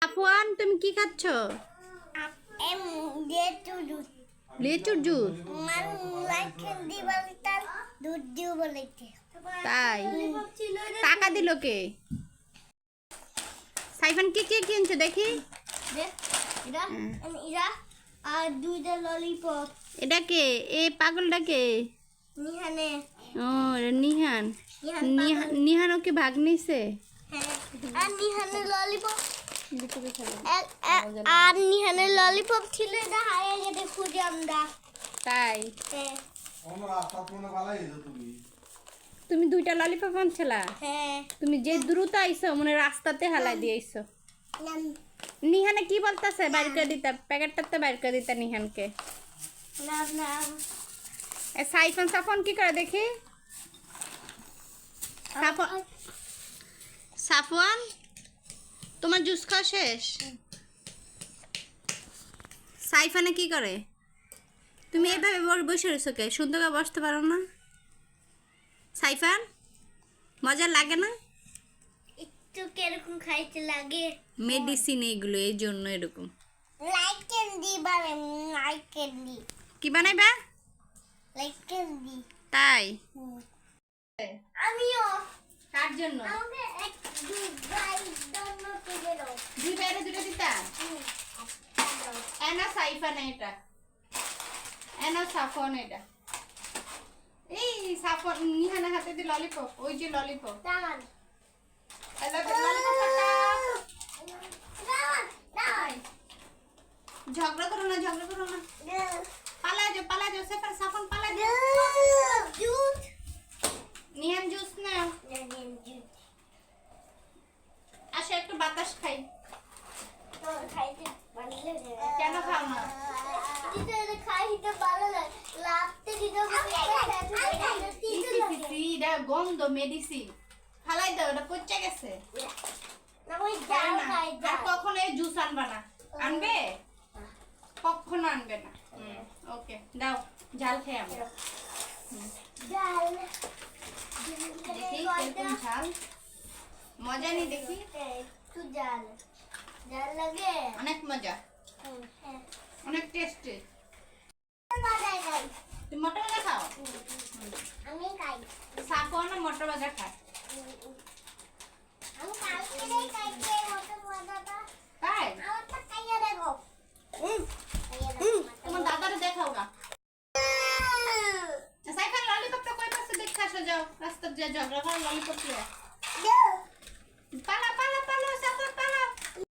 আফওয়ান, তুমি কি খাচ্ছ? লেচুর জুস। তাই টাকা দিল কে? সাইফান কি কি কিনছো দেখি? আর দুইটা ললিপপ। এটা কে? এ পাগলটা কে? নিহানে। ও নিহান। নিহান ওকে ভাগ নিছে। হ্যাঁ, আর নিহানের ললিপপ আর নিহানের ললিপপ ছিল, এটা হারিয়ে গেছে খুঁজে আমরা। তাই হ্যাঁ। তুমি দুইটা ললিপপ আনছিলা? হ্যাঁ। তুমি যে দ্রুত আইছো মনে রাস্তাতে হালাই দিয়ে আইছো। নিহানে কি বলতাছে? বাইর করে দিতা, প্যাকেটটাতে বাইর করে দিতা নিহানকে। না না, সাইফান সাফন কি করে দেখি? সাফওয়ান, তোমার জুস খাওয়া শেষ? সাইফানে কি করে? তুমি এইভাবে বসে রয়েছো কে? সুন্দর করে বসতে পারো না? সাইফান, মজা লাগে না? একটু কিরকম খাইতে লাগে। মেডিসিন এগুলো, এই জন্য এরকম। লাইক ক্যান্ডি বানাই, লাইক ক্যান্ডি। কি বানাইবা? Like candy. তাই আমিও। কার জন্য? আমাকে এক দুই জন্য কিনে দাও। দুই বাইরে দুটো দিতা? এনা সাইফান, এটা এনা সাফন, এটা এই সাফন নিহানের হাতে দি ললিপপ, ওই যে ললিপপ। দাঁড়ান ঝগড়া করো না, ঝগড়া করো না, পালা যাও সেফার সাফন পালা যাও। জুস। নিহান জুস নাও। আসো একটু বাতাস খাই। খাইতে ভালো লাগে। কেন খাও না? খাইতে ভালো লাগে। লাভতে দিতে এটা গন্ধ, মেডিসিন। ফালাই দাও, এটা পচে গেছে। না, ওই জাল খাই আর কখনো এই জুস আনবা না। আনবে? কখনো আনবে না। ওকে দাও, জাল খেয়ে আমরা। জাল। দেখি কিরকম ঝাল, মজা নেই দেখি। একটু জাল জাল লাগে। অনেক মজা, হ্যাঁ। অনেক টেস্টি। মজাই খাই। তুমি মটর ভাজা খাও? আমি খাই। সাফওয়ান না মটর ভাজা খায়? আমি কালকে খাইতে মটর মজাটা। তাই আমারটা খাইয়া দেখো। তোমার দাদারে দেখাও গা। সাইফান ললিপপটা কই পাচ্ছে দেখে আসো, যাও রাস্তার যে ঝগড়া করে ললিপপ নিয়ে।